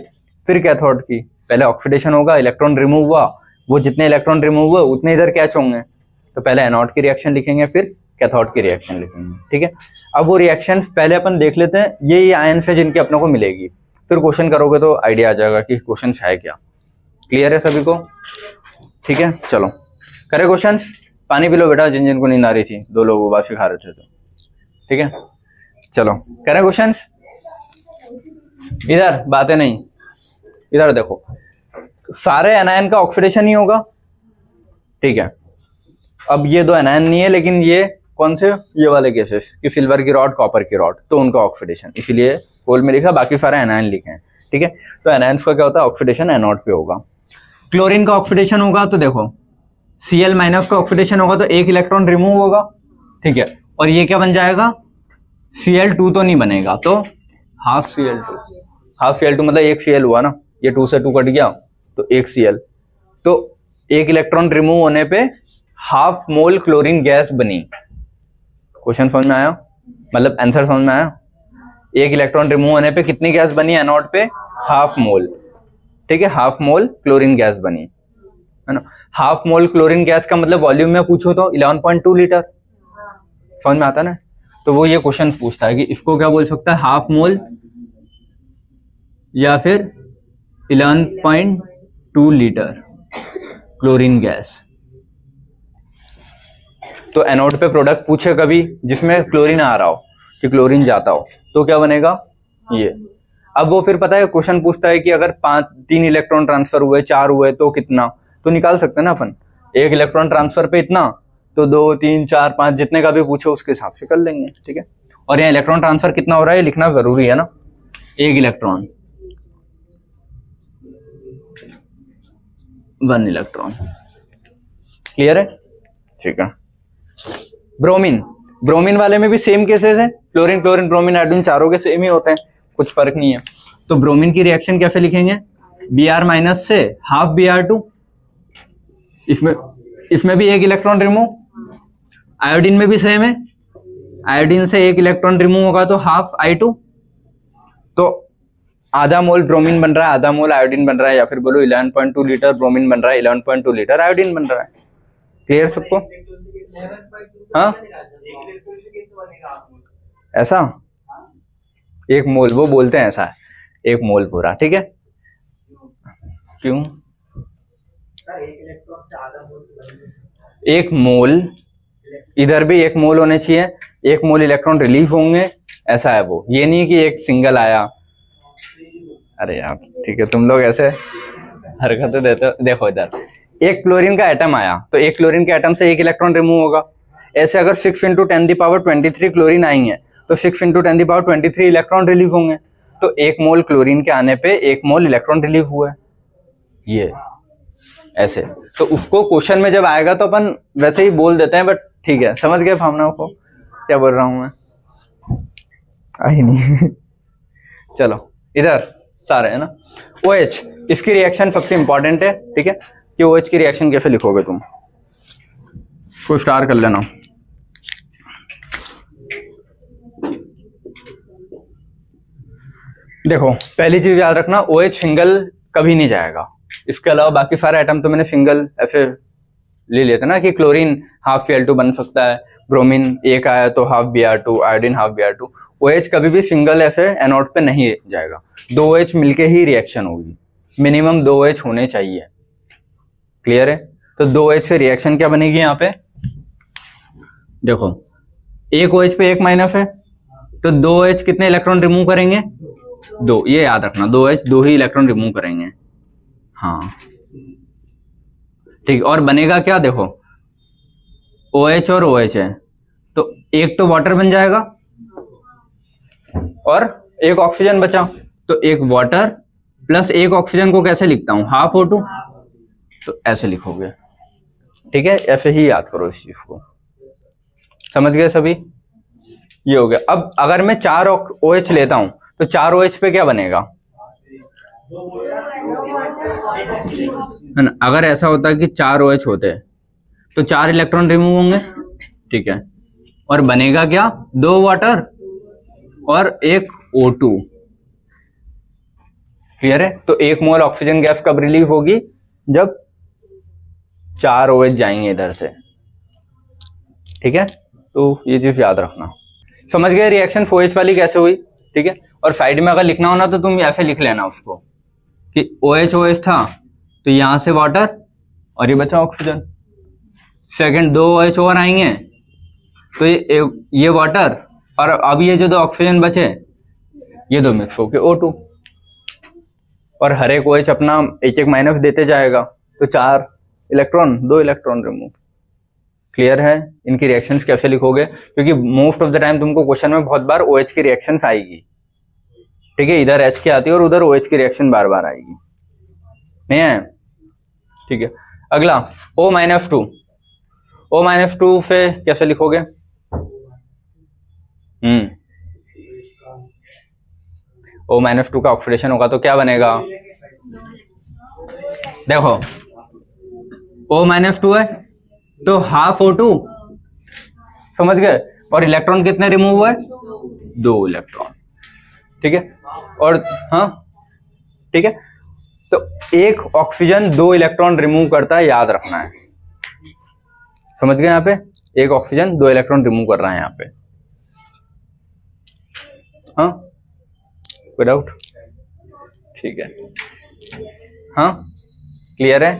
फिर कैथोड की। पहले ऑक्सीडेशन होगा, इलेक्ट्रॉन रिमूव हुआ, वो जितने इलेक्ट्रॉन रिमूव हुए उतने इधर कैच होंगे, तो पहले एनोड की रिएक्शन लिखेंगे फिर कैथोड की रिएक्शन लिखेंगे, ठीक है। अब वो रिएक्शन पहले अपन देख लेते हैं, ये आयन से जिनकी अपने को मिलेगी, फिर क्वेश्चन करोगे तो आइडिया आ जाएगा कि क्वेश्चन है क्या। क्लियर है सभी को? ठीक है, चलो करे क्वेश्चन। पानी पी लो बेटा, जिन जिन को नींद आ रही थी, 2 लोग बात सिखा रहे थे तो। ठीक है, चलो करे क्वेश्चन। इधर बातें नहीं, इधर देखो, सारे एनायन का ऑक्सीडेशन ही होगा। ठीक है, अब ये 2 एनायन नहीं है, लेकिन ये कौन से, ये वाले केसेस कि सिल्वर की रॉड, कॉपर की रॉड, तो उनका ऑक्सीडेशन, इसीलिए होल में लिखा, बाकी सारे एनायन लिखे हैं। ठीक है, तो एनायंस का क्या होता है, ऑक्सीडेशन एनोड पे होगा। क्लोरीन का ऑक्सीडेशन होगा तो देखो Cl माइनस का ऑक्सीडेशन होगा तो 1 इलेक्ट्रॉन रिमूव होगा। ठीक है, और ये क्या बन जाएगा, Cl2 तो नहीं बनेगा, तो हाफ Cl2, हाफ Cl2 मतलब 1 Cl हुआ ना, ये 2 से 2 कट गया तो 1 Cl, तो 1 इलेक्ट्रॉन रिमूव होने पे हाफ मोल क्लोरीन गैस बनी। क्वेश्चन समझ में आया, मतलब आंसर समझ में आया? 1 इलेक्ट्रॉन रिमूव होने पे कितनी गैस बनी एनोड पे, हाफ मोल। ठीक है, हाफ मोल क्लोरीन गैस बनी, है ना। हाफ मोल क्लोरीन गैस का मतलब वॉल्यूम में पूछो तो 11.2 लीटर, समझ में आता ना। तो वो ये क्वेश्चन पूछता है कि इसको क्या बोल सकता है, हाफ मोल या फिर 11.2 लीटर क्लोरीन गैस। तो एनोड पे प्रोडक्ट पूछे कभी जिसमें क्लोरीन आ रहा हो, कि क्लोरीन जाता हो, तो क्या बनेगा ये। अब वो फिर पता है क्वेश्चन पूछता है कि अगर 3 इलेक्ट्रॉन ट्रांसफर हुए, 4 हुए तो कितना, तो निकाल सकते हैं ना अपन। 1 इलेक्ट्रॉन ट्रांसफर पे इतना, तो 2 3 4 5 जितने का भी पूछो उसके हिसाब से कर लेंगे। ठीक है, और यहाँ इलेक्ट्रॉन ट्रांसफर कितना हो रहा है लिखना जरूरी है ना, 1 इलेक्ट्रॉन, 1 इलेक्ट्रॉन। क्लियर है? ठीक है। ब्रोमीन, ब्रोमीन वाले में भी सेम केसेस है, क्लोरीन क्लोरीन ब्रोमीन आयोडीन चारों के सेम ही होते हैं, कुछ फर्क नहीं है। तो ब्रोमीन की रिएक्शन कैसे लिखेंगे, Br माइनस से हाफ Br2, इसमें भी 1 इलेक्ट्रॉन रिमूव। आयोडीन में भी सेम है, आयोडीन से 1 इलेक्ट्रॉन रिमूव होगा तो हाफ I2, तो आधा मोल ब्रोमीन बन रहा है, आधा मोल आयोडीन बन रहा है, या फिर बोलो 11.2 लीटर ब्रोमीन बन रहा है, 11.2 लीटर आयोडीन बन रहा है। क्लियर सबको? हाँ, ऐसा 1 मोल, वो बोलते हैं ऐसा है 1 मोल पूरा। ठीक है, क्यों 1 मोल, इधर भी 1 मोल होने चाहिए, 1 मोल इलेक्ट्रॉन रिलीज होंगे, ऐसा है वो, ये नहीं कि एक सिंगल आया। अरे यार ठीक है, तुम लोग ऐसे हरकतें देते हो। देखो इधर 1 क्लोरीन का एटम आया तो 1 क्लोरीन के एटम से 1 इलेक्ट्रॉन रिमूव होगा। ऐसे अगर 6 × 10⁻23 क्लोरीन आएंगे तो 6 × 10⁻23 इलेक्ट्रॉन रिलीज होंगे। तो 1 मोल क्लोरीन के आने पे 1 मोल इलेक्ट्रॉन रिलीज हुआ है, ये ऐसे। तो उसको क्वेश्चन में जब आएगा तो अपन वैसे ही बोल देते हैं, बट ठीक है, समझ गए भावनाओं को क्या बोल रहा हूं मैं, आई नहीं चलो इधर सारे है ना। OH, इसकी रिएक्शन सबसे इंपॉर्टेंट है। ठीक है, कि OH की रिएक्शन कैसे लिखोगे तुम, इसको स्टार कर लेना। देखो पहली चीज याद रखना, OH सिंगल कभी नहीं जाएगा। इसके अलावा बाकी सारे एटम तो मैंने सिंगल ऐसे ले लेते ना, कि क्लोरीन हाफ Cl2 बन सकता है, ब्रोमीन 1 आया तो half Br2, iodine half Br2। OH कभी भी सिंगल ऐसे एनोड पे नहीं जाएगा, 2 OH मिलके ही रिएक्शन होगी, मिनिमम 2 OH होने चाहिए। क्लियर है? तो 2 OH से रिएक्शन क्या बनेगी यहाँ पे, देखो 1 OH पे 1 माइनस है, तो 2 OH कितने इलेक्ट्रॉन रिमूव करेंगे, 2, ये याद रखना, 2 OH 2 ही इलेक्ट्रॉन रिमूव करेंगे। हाँ ठीक, और बनेगा क्या, देखो OH और OH है तो एक तो वाटर बन जाएगा और 1 ऑक्सीजन बचा, तो 1 वाटर प्लस 1 ऑक्सीजन को कैसे लिखता हूं, हाफ O2, तो ऐसे लिखोगे। ठीक है, ऐसे ही याद करो इस चीज को, समझ गए सभी? ये हो गया। अब अगर मैं 4 OH लेता हूं तो 4 OH पे क्या बनेगा, है ना। अगर ऐसा होता है कि 4 OH होते तो 4 इलेक्ट्रॉन रिमूव होंगे। ठीक है, और बनेगा क्या, 2 वाटर और 1 O2। क्लियर है? तो 1 मोल ऑक्सीजन गैस कब रिलीज होगी, जब 4 OH जाएंगे इधर से। ठीक है, तो ये चीज याद रखना। समझ गए रिएक्शन OH वाली कैसे हुई? ठीक है, और साइड में अगर लिखना हो ना तो तुम ऐसे लिख लेना उसको कि OH OH था तो यहां से वाटर और ये बचा ऑक्सीजन। सेकंड 2 OH और आएंगे तो ये वाटर और अब ये जो 2 ऑक्सीजन बचे ये 2 मिक्स होके O2 और हर एक OH अपना एक माइनस देते जाएगा तो 4 इलेक्ट्रॉन 2 इलेक्ट्रॉन रिमूव। क्लियर है? इनकी रिएक्शंस कैसे लिखोगे, क्योंकि मोस्ट ऑफ द टाइम तुमको क्वेश्चन में बहुत बार OH की रिएक्शंस आएगी, ठीक है, इधर H की आती है और उधर OH की रिएक्शन बार बार आएगी, नहीं है? ठीक है, अगला O-2। O-2 से कैसे लिखोगे? O-2 का ऑक्सीडेशन होगा तो क्या बनेगा? देखो O-2 है तो हाफ O2, समझ गए? और इलेक्ट्रॉन कितने रिमूव हुए? 2 इलेक्ट्रॉन, ठीक है। और हाँ ठीक है, तो एक ऑक्सीजन 2 इलेक्ट्रॉन रिमूव करता है, याद रखना है, समझ गए? यहाँ पे एक ऑक्सीजन 2 इलेक्ट्रॉन रिमूव कर रहा है यहाँ पे। हाँ, कोई डाउट? ठीक है, हाँ क्लियर है?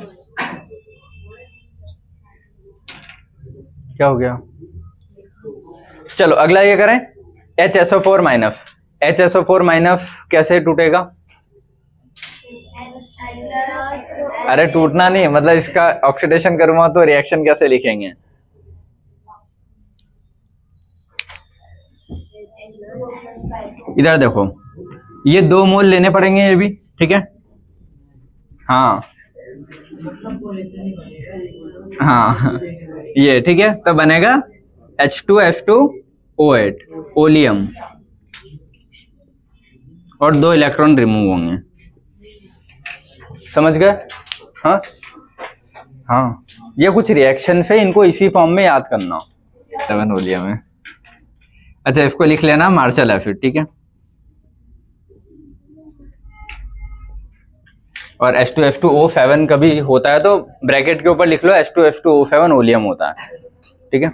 क्या हो गया? चलो अगला ये करें, HSO4 माइनस। HSO4 माइनस कैसे टूटेगा? अरे टूटना नहीं, मतलब इसका ऑक्सीडेशन करूंगा तो रिएक्शन कैसे लिखेंगे? इधर देखो, ये 2 मोल लेने पड़ेंगे ये भी, ठीक है। हाँ हाँ ये ठीक है, तो बनेगा H2F2O8 ओलियम और 2 इलेक्ट्रॉन रिमूव होंगे, समझ गए? हाँ हाँ, ये कुछ रिएक्शन है, इनको इसी फॉर्म में याद करना। 7 ओलियम है। अच्छा इसको लिख लेना मार्शल एसिड, ठीक है। और H2F2O7 कभी होता है तो ब्रैकेट के ऊपर लिख लो H2F2O7 ओलियम होता है, ठीक है।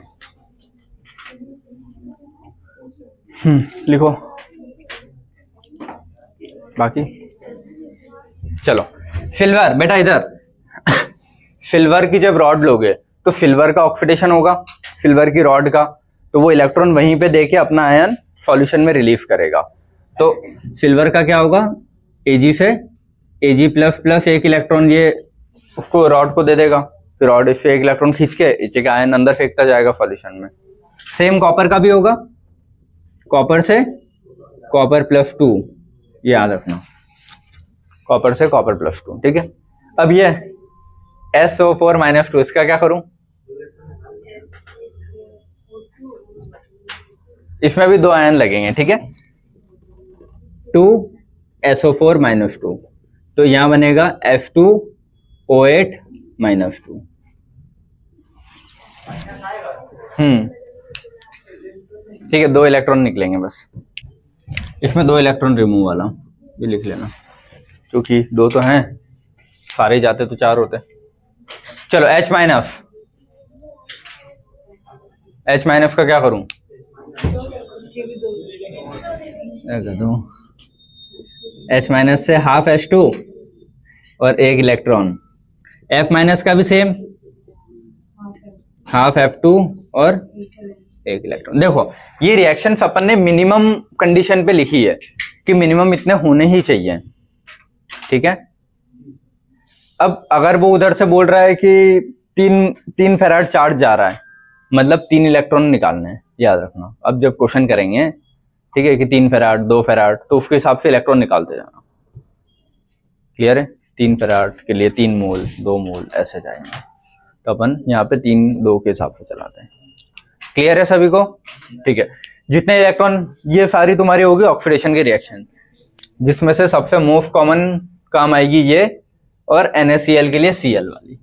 लिखो बाकी। चलो सिल्वर, बेटा इधर सिल्वर की जब रॉड लोगे तो सिल्वर का ऑक्सीडेशन होगा, सिल्वर की रॉड का, तो वो इलेक्ट्रॉन वहीं पे देके अपना आयन सॉल्यूशन में रिलीज करेगा। तो सिल्वर का क्या होगा? Ag से Ag++ एक इलेक्ट्रॉन ये उसको रॉड को दे देगा, फिर रॉड इससे एक इलेक्ट्रॉन खींच के Ag का आयन अंदर फेंकता जाएगा सॉल्यूशन में। सेम कॉपर का भी होगा, कॉपर से Copper+2, ये याद रखना, कॉपर से Copper+2, ठीक है। अब ये SO4-2 इसका क्या करूं? इसमें भी 2 आयन लगेंगे, ठीक है। 2SO4-2, तो यहां बनेगा F2O8-2। ठीक है, 2 इलेक्ट्रॉन निकलेंगे बस, इसमें 2 इलेक्ट्रॉन रिमूव वाला ये लिख लेना, क्योंकि 2 तो हैं, सारे जाते तो 4 होते। चलो H-, H- का क्या करूं? H- से हाफ H2 और 1 इलेक्ट्रॉन, F- का भी सेम, हाफ F2 और 1 इलेक्ट्रॉन। देखो ये रिएक्शंस अपन ने मिनिमम कंडीशन पे लिखी है कि मिनिमम इतने होने ही चाहिए, ठीक है। अब अगर वो उधर से बोल रहा है कि 3 फेराड चार्ज जा रहा है, मतलब 3 इलेक्ट्रॉन निकालने हैं, याद रखना। अब जब क्वेश्चन करेंगे, ठीक है, कि 3 फेराड 2 फेराड, तो उसके हिसाब से इलेक्ट्रॉन निकालते जाना। क्लियर है? 3 फेराड के लिए 3 मोल 2 मोल ऐसे जाएंगे, तो अपन यहाँ पे 3-2 के हिसाब से चलाते हैं। क्लियर है सभी को? ठीक है, जितने इलेक्ट्रॉन, ये सारी तुम्हारी होगी ऑक्सीडेशन की रिएक्शन, जिसमें से सबसे मोस्ट कॉमन काम आएगी ये, और NaCl के लिए Cl वाली,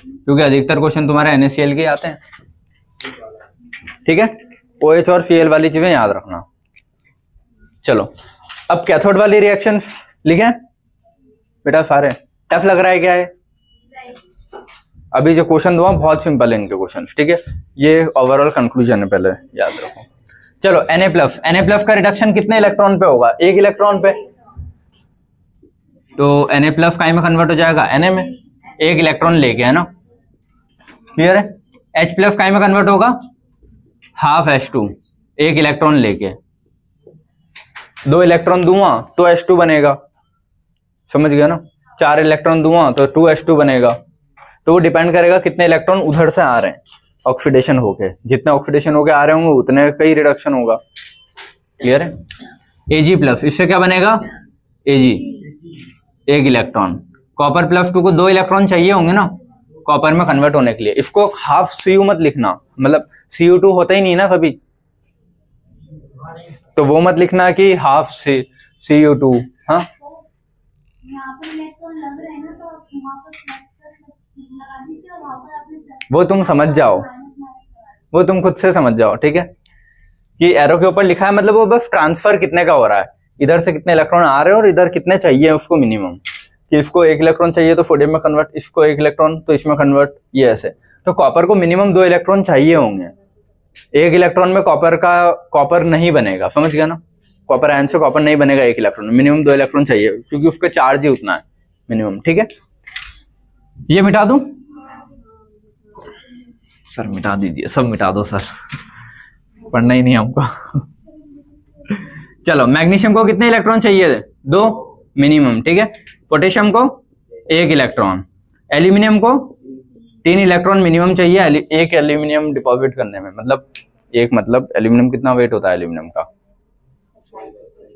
क्योंकि अधिकतर क्वेश्चन तुम्हारे NaCl के आते हैं, ठीक है। OH और Cl वाली चीजें याद रखना। चलो अब कैथोड वाली रिएक्शंस लिखें बेटा सारे। टफ लग रहा है क्या है? अभी जो क्वेश्चन दूंगा बहुत सिंपल है इनके क्वेश्चन, ठीक है। ये ओवरऑल कंक्लूजन है, पहले याद रखो। चलो Na+ का रिडक्शन कितने इलेक्ट्रॉन पे होगा? 1 इलेक्ट्रॉन पे। तो Na प्लस काय में कन्वर्ट हो जाएगा, Na में, एक इलेक्ट्रॉन लेके, है ना, क्लियर है। H प्लस काय में कन्वर्ट होगा, हाफ H2, एक इलेक्ट्रॉन लेके, दो इलेक्ट्रॉन दूंगा तो H2 बनेगा, समझ गया ना, चार इलेक्ट्रॉन दूंगा तो 2H2 बनेगा। तो वो डिपेंड करेगा कितने इलेक्ट्रॉन उधर से आ रहे हैं ऑक्सीडेशन होके, जितने ऑक्सीडेशन होके आ रहे होंगे उतने का ही रिडक्शन होगा, क्लियर है। Ag प्लस, इससे क्या बनेगा, Ag, एक इलेक्ट्रॉन, कॉपर प्लस 2 को दो इलेक्ट्रॉन चाहिए होंगे ना कॉपर में कन्वर्ट होने के लिए। इसको हाफ Cu मत लिखना, मतलब Cu2 होता ही नहीं ना कभी, तो वो मत लिखना कि हाफ Cu2, हाँ, वो तुम समझ जाओ, वो तुम खुद से समझ जाओ, ठीक है, कि एरो के ऊपर लिखा है मतलब वो बस ट्रांसफर कितने का हो रहा है, इधर से कितने इलेक्ट्रॉन आ रहे हैं और इधर कितने चाहिए उसको मिनिमम, कि इसको एक इलेक्ट्रॉन चाहिए तो सोडियम में कन्वर्ट, इसको एक इलेक्ट्रॉन तो इसमें कन्वर्ट, ये ऐसे। तो कॉपर को मिनिमम दो इलेक्ट्रॉन चाहिए होंगे, एक इलेक्ट्रॉन में कॉपर नहीं बनेगा, समझ गया ना, कॉपर आयन से कॉपर नहीं बनेगा एक इलेक्ट्रॉन में, मिनिमम दो इलेक्ट्रॉन चाहिए क्योंकि उसका चार्ज ही उतना है मिनिमम, ठीक है। ये मिटा दूं सर, मिटा दीजिए, सब मिटा दो सर, पढ़ना ही नहीं हमको। चलो, मैग्नीशियम को कितने इलेक्ट्रॉन चाहिए थे, दो मिनिमम, ठीक है। पोटेशियम को एक इलेक्ट्रॉन, एल्यूमिनियम को 3 इलेक्ट्रॉन मिनिमम चाहिए एक एल्यूमिनियम डिपॉजिट करने में, मतलब एक, मतलब एल्यूमिनियम कितना वेट होता है एल्यूमिनियम का,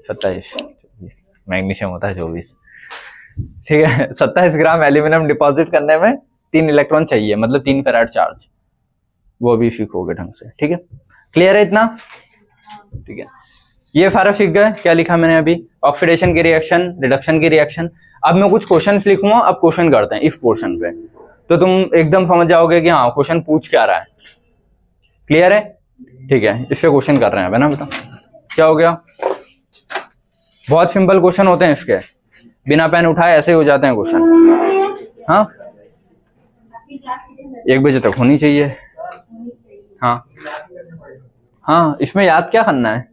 27, मैग्नीशियम होता है 24, ठीक है। 27 ग्राम एल्यूमिनियम डिपॉजिट करने में 3 इलेक्ट्रॉन चाहिए, मतलब 3 फैराड चार्ज, वो भी सीखोगे ढंग से, ठीक है। क्लियर है इतना, ठीक है। ये सारा सीख गए, क्या लिखा मैंने अभी, ऑक्सीडेशन की रिएक्शन, रिडक्शन की रिएक्शन। अब मैं कुछ क्वेश्चंस लिखूंगा, अब क्वेश्चन करते हैं इस पोर्शन पे, तो तुम एकदम समझ जाओगे कि हाँ क्वेश्चन पूछ क्या रहा है, क्लियर है, ठीक है। इससे क्वेश्चन कर रहे हैं, है ना बेटा, क्या हो गया, बहुत सिंपल क्वेश्चन होते हैं इसके, बिना पेन उठाए ऐसे ही हो जाते हैं क्वेश्चन, हाँ 1 बजे तक होनी चाहिए, हाँ हाँ, इसमें याद क्या करना है,